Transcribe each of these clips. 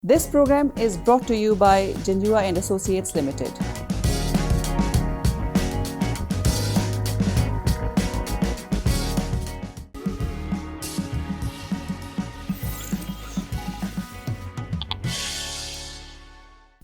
This program is brought to you by Jinjua and Associates Limited.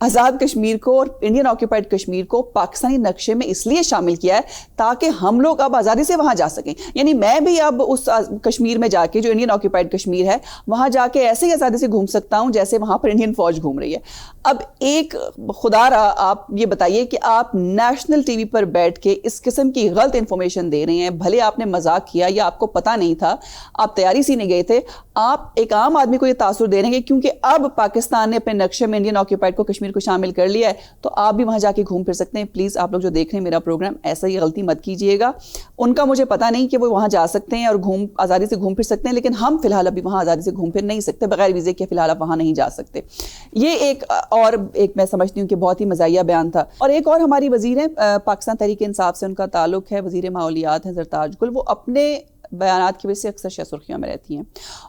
Azad Kashmir کو اور Indian occupied Kashmir کو پاکستانی نقشے میں اس لیے شامل کیا ہے تاکہ ہم لوگ اب آزادی سے وہاں جا سکیں. یعنی میں بھی اب اس کشمیر میں جا کے جو انڈین آکوپائڈ کشمیر ہے وہاں جا کے ایسے ہی آزادی سے گھوم سکتا ہوں جیسے وہاں پر انڈین فوج گھوم رہی ہے. اب ایک خدا را آپ یہ بتائیے کہ آپ نیشنل ٹی وی پر بیٹھ کے اس قسم کی غلط انفارمیشن دے رہے ہیں, بھلے آپ نے مذاق کیا یا آپ کو پتہ نہیں تھا, آپ تیاری سے نہیں گئے تھے, آپ ایک عام آدمی کو یہ تاثر دے رہے ہیں کیونکہ اب پاکستان نے اپنے نقشے میں انڈین آکوپائڈ کو کشمیر کو شامل کر لیا ہے تو آپ بھی وہاں جا کے گھوم پھر سکتے ہیں. پلیز آپ لوگ جو دیکھ رہے ہیں میرا پروگرام, ایسا ہی غلطی مت کیجیے گا. ان کا مجھے پتہ نہیں کہ وہ وہاں جا سکتے ہیں اور آزادی سے گھوم پھر سکتے ہیں, لیکن ہم فی الحال ابھی وہاں آزادی سے گھوم پھر نہیں سکتے, بغیر ویزے کے فی الحال آپ وہاں نہیں جا سکتے. یہ ایک میں سمجھتی ہوں کہ بہت ہی مزاحیہ بیان تھا. اور ایک اور ہماری وزیر ہیں پاکستان تحریک انصاف سے ان کا تعلق ہے, وزیر ماحولیات ہیں زرتاج گل, وہ اپنے بیانات کی وجہ سے اکثر سرخیوں میں رہتی ہیں.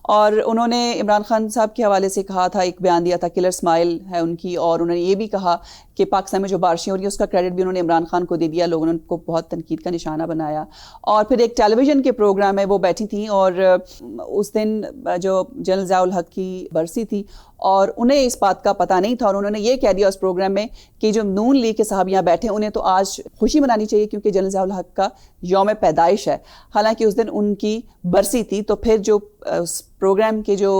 اور انہوں نے عمران خان صاحب کے حوالے سے کہا تھا, ایک بیان دیا تھا, کلر سمائل ہے ان کی, اور انہوں نے یہ بھی کہا کہ پاکستان میں جو بارشیں ہو رہی ہیں اس کا کریڈٹ بھی انہوں نے عمران خان کو دے دیا. لوگوں نے ان کو بہت تنقید کا نشانہ بنایا. اور پھر ایک ٹیلی ویژن کے پروگرام میں وہ بیٹھی تھیں اور اس دن جو جنرل ضیاء الحق کی برسی تھی اور انہیں اس بات کا پتہ نہیں تھا, اور انہوں نے یہ کہہ دیا اس پروگرام میں کہ جو نون لیگ کے صاحب یہاں بیٹھے انہیں تو آج خوشی منانی چاہیے کیونکہ جنرل ضیاء الحق کا یوم پیدائش ہے, حالانکہ اس دن ان کی برسی تھی. تو پھر جو پروگرام کے جو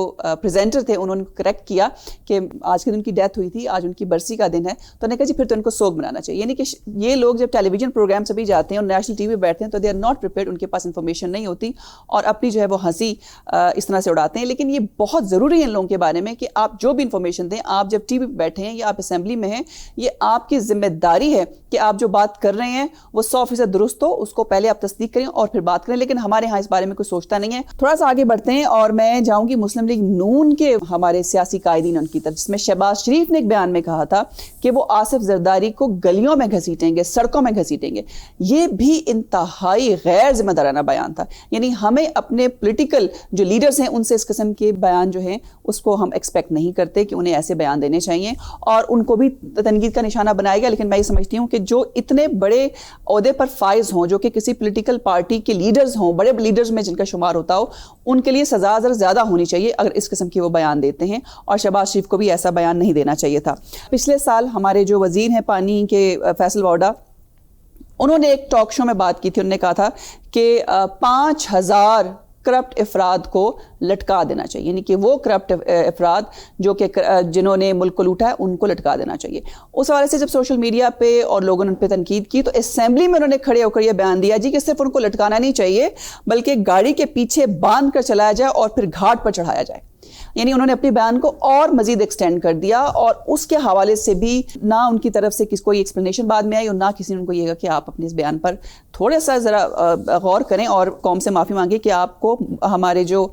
پریزنٹر تھے انہوں نے کریکٹ کیا کہ آج کے دن کی ڈیتھ ہوئی تھی, آج ان کی برسی کا دن ہے. تو انہوں نے کہا جی پھر تو ان کو سوگ منانا چاہیے. یعنی کہ یہ لوگ جب ٹیلی ویژن پروگرام سے بھی جاتے ہیں اور نیشنل ٹی وی پہ بیٹھتے ہیں تو دے آر ناٹ پریپیئرڈ, ان کے پاس انفارمیشن نہیں ہوتی اور اپنی جو ہے وہ ہنسی اس طرح سے اڑاتے ہیں. لیکن یہ بہت ضروری ہے ان لوگوں کے بارے میں کہ آپ جو بھی انفارمیشن دیں, آپ جب ٹی وی پہ بیٹھے ہیں یا آپ اسمبلی میں ہیں, یہ آپ کی ذمہ داری ہے کہ آپ جو بات کر رہے ہیں وہ 100% درست ہو, اس کو پہلے آپ تصدیق کریں اور پھر بات کریں. لیکن ہمارے ہاں اس بارے میں کوئی سوچتا نہیں ہے. تھوڑا سا آگے بڑھتے ہیں اور میں جاؤں گی مسلم لیگ نون کے ہمارے سیاسی قائدین ان کی طرف, جس میں شہباز شریف نے ایک بیان میں کہا تھا کہ وہ آصف زرداری کو گلیوں میں گھسیٹیں گے, سڑکوں میں گھسیٹیں گے. یہ بھی انتہائی غیر ذمہ دارانہ بیان تھا. یعنی ہمیں اپنے پولیٹیکل جو لیڈرز ہیں ان سے اس قسم کے بیان جو ہیں اس کو ہم ایکسپیکٹ نہیں کرتے کہ انہیں ایسے بیان دینے چاہیے, اور ان کو بھی تنقید کا نشانہ بنائے گا. لیکن میں یہ سمجھتی ہوں کہ جو اتنے بڑے عہدے پر فائز ہوں, جو کہ کسی پولیٹیکل پارٹی کے لیڈرز ہوں, بڑے لیڈرز میں جن کا شمار ہوتا ہو, ان کے لیے سزا زیادہ ہونی چاہیے اگر اس قسم کے وہ بیان دیتے ہیں, اور شہباز شریف کو بھی ایسا بیان نہیں دینا چاہیے تھا. پچھلے سال ہمارے جو وزیر ہیں پانی کے فیصل ووڈا, انہوں نے ایک ٹاک شو میں بات کی تھی. انہوں نے کہا تھا کہ 5000 کرپٹ افراد کو لٹکا دینا چاہیے. یعنی کہ وہ کرپٹ افراد جو کہ جنہوں نے ملک کو لوٹا ہے ان کو لٹکا دینا چاہیے. اس حوالے سے جب سوشل میڈیا پہ اور لوگوں نے ان پہ تنقید کی تو اسمبلی میں انہوں نے کھڑے ہو کر یہ بیان دیا جی کہ صرف ان کو لٹکانا نہیں چاہیے بلکہ گاڑی کے پیچھے باندھ کر چلایا جائے اور پھر گھاٹ پر چڑھایا جائے. یعنی انہوں نے اپنے بیان کو اور مزید ایکسٹینڈ کر دیا, اور اس کے حوالے سے بھی نہ ان کی طرف سے کوئی ایکسپلینیشن بعد میں آئی اور نہ کسی نے ان کو یہ کہا کہ آپ اپنے اس بیان پر تھوڑا سا ذرا غور کریں اور قوم سے معافی مانگیں کہ آپ کو ہمارے جو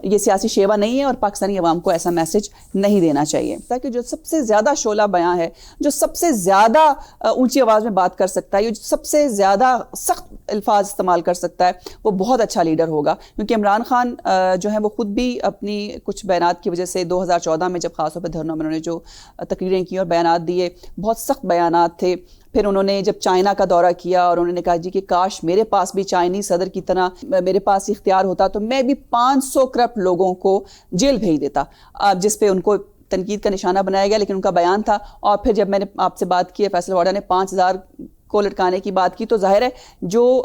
یہ سیاسی شیوا نہیں ہے اور پاکستانی عوام کو ایسا میسج نہیں دینا چاہیے. تاکہ جو سب سے زیادہ شعلہ بیان ہے, جو سب سے زیادہ اونچی آواز میں بات کر سکتا ہے, جو سب سے زیادہ سخت الفاظ استعمال کر سکتا ہے, وہ بہت اچھا لیڈر ہوگا. کیونکہ عمران خان جو ہے وہ خود بھی اپنی کچھ بیانات کی وجہ سے 2014 میں جب خاص طور پہ دھرنوں میں انہوں نے جو تقریریں کی اور بیانات دیے, بہت سخت بیانات تھے. پھر انہوں نے جب چائنا کا دورہ کیا اور انہوں نے کہا جی کہ کاش میرے پاس بھی چائنیز صدر کی طرح میرے پاس اختیار ہوتا تو میں بھی 500 کرپٹ لوگوں کو جیل بھیج دیتا, جس پہ ان کو تنقید کا نشانہ بنایا گیا. لیکن ان کا بیان تھا. اور پھر جب میں نے آپ سے بات کی ہے, فیصل ووڈا نے 5000 کو لٹکانے کی بات کی, تو ظاہر ہے جو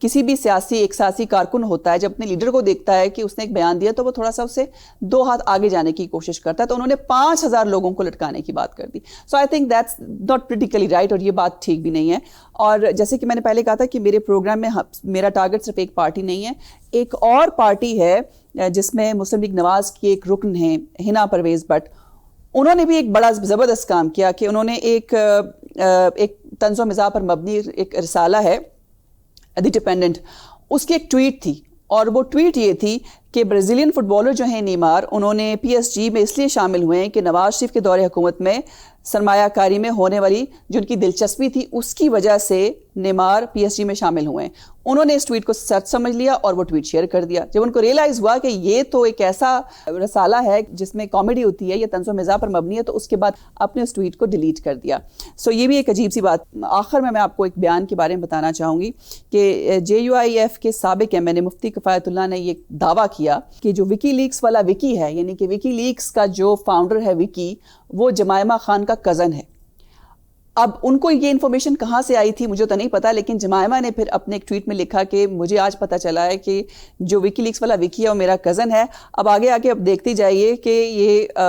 کسی بھی ایک سیاسی کارکن ہوتا ہے, جب اپنے لیڈر کو دیکھتا ہے کہ اس نے ایک بیان دیا تو وہ تھوڑا سا اسے 2 ہاتھ آگے جانے کی کوشش کرتا ہے. تو انہوں نے 5000 لوگوں کو لٹکانے کی بات کر دی. So I think that's not politically right, اور یہ بات ٹھیک بھی نہیں ہے. اور جیسے کہ میں نے پہلے کہا تھا کہ میرے پروگرام میں میرا ٹارگٹ صرف ایک پارٹی نہیں ہے, ایک اور پارٹی ہے جس میں مسلم لیگ نواز کی ایک رکن ہے ہنا پرویز بٹ. انہوں نے بھی ایک بڑا زبردست کام کیا کہ انہوں نے ایک طنز و مزاح پر مبنی ایک رسالہ ہے دی ڈیپینڈنٹ, اس کی ایک ٹویٹ تھی, اور وہ ٹویٹ یہ تھی کہ برازیلین فٹ بالر جو ہیں نیمار, انہوں نے پی ایس جی میں اس لیے شامل ہوئے ہیں کہ نواز شریف کے دور حکومت میں سرمایہ کاری میں ہونے والی جو ان کی دلچسپی تھی اس کی وجہ سے نیمار پی ایس جی میں شامل ہوئے ہیں. انہوں نے اس ٹویٹ کو سچ سمجھ لیا اور وہ ٹویٹ شیئر کر دیا. جب ان کو ریئلائز ہوا کہ یہ تو ایک ایسا رسالہ ہے جس میں کامیڈی ہوتی ہے, یہ طنز و مزاح پر مبنی ہے, تو اس کے بعد اپنے اس ٹویٹ کو ڈیلیٹ کر دیا. سو یہ بھی ایک عجیب سی بات. آخر میں آپ کو ایک بیان کے بارے میں بتانا چاہوں گی کہ JUIF کے سابق ایم این اے مفتی کفایت اللہ نے یہ دعویٰ کیا کیا کہ جو وکی لیکس والا وکی ہے، یعنی کہ وکی لیکس کا جو فاؤنڈر ہے وکی، وہ جمائمہ خان کا کزن ہے. اب ان کو یہ انفارمیشن کہاں سے آئی تھی مجھے تو نہیں پتا، لیکن جمائمہ نے پھر اپنے ایک ٹویٹ میں لکھا کہ مجھے آج پتا چلا ہے کہ جو وکی لیکس والا وکی ہے وہ میرا کزن ہے. اب آگے اب دیکھتے جائیے کہ یہ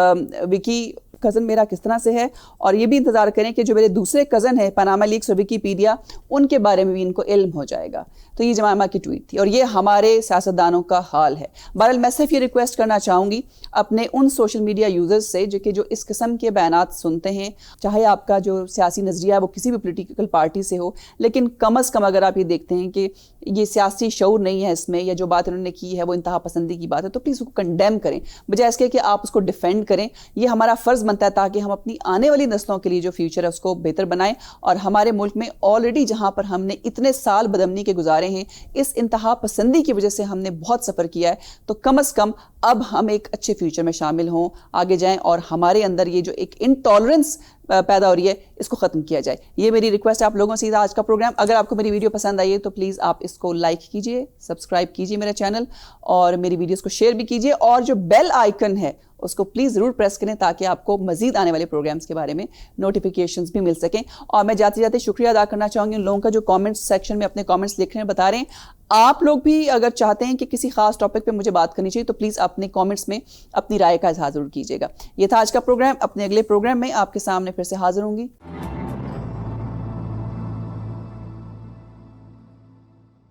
وکی کزن میرا کس طرح سے ہے، اور یہ بھی انتظار کریں کہ جو میرے دوسرے کزن ہیں پاناما لیکس اور ویکیپیڈیا، ان کے بارے میں بھی ان کو علم ہو جائے گا. تو یہ جمائمہ کی ٹویٹ تھی، اور یہ ہمارے سیاستدانوں کا حال ہے. بہرحال میں صرف یہ ریکویسٹ کرنا چاہوں گی اپنے ان سوشل میڈیا یوزرز سے جو اس قسم کے بیانات سنتے ہیں، چاہے آپ کا جو سیاسی نظریہ ہے وہ کسی بھی پولیٹیکل پارٹی سے ہو، لیکن کم از کم اگر آپ یہ دیکھتے ہیں کہ یہ سیاسی شعور نہیں ہے اس میں، یا جو بات انہوں نے کی ہے وہ انتہا پسندی کی بات ہے، تو پلیز اس کو کنڈیم کریں بجائے اس کے کہ آپ اس کو ڈیفینڈ کریں. یہ ہمارا فرض بنتا ہے تاکہ ہم اپنی آنے والی نسلوں کے لیے جو فیوچر ہے اس کو بہتر بنائیں. اور ہمارے ملک میں آلریڈی جہاں پر ہم نے اتنے سال بدامنی کے گزارے ہیں، اس انتہا پسندی کی وجہ سے ہم نے بہت سفر کیا ہے، تو کم از کم اب ہم ایک اچھے فیوچر میں شامل ہوں، آگے جائیں، اور ہمارے اندر یہ جو ایک انٹالرنس پیدا ہو رہی ہے اس کو ختم کیا جائے. یہ میری ریکویسٹ ہے آپ لوگوں سے آج کا پروگرام. اگر آپ کو میری ویڈیو پسند آئی ہے تو پلیز آپ اس کو لائک کیجئے، سبسکرائب کیجئے میرا چینل، اور میری ویڈیوز کو شیئر بھی کیجئے، اور جو بیل آئیکن ہے اس کو پلیز ضرور پریس کریں تاکہ آپ کو مزید آنے والے پروگرامز کے بارے میں نوٹیفیکیشنز بھی مل سکیں. اور میں جاتے جاتے شکریہ ادا کرنا چاہوں گی ان لوگوں کا جو کامنٹس سیکشن میں اپنے کامنٹس لکھ رہے ہیں، بتا رہے ہیں. آپ لوگ بھی اگر چاہتے ہیں کہ کسی خاص ٹاپک پہ مجھے بات کرنی چاہیے تو پلیز اپنے کامنٹس میں اپنی رائے کا اظہار ضرور کیجیے گا. یہ تھا آج کا پروگرام. اپنے اگلے پروگرام میں آپ کے سامنے پھر سے حاضر ہوں گی.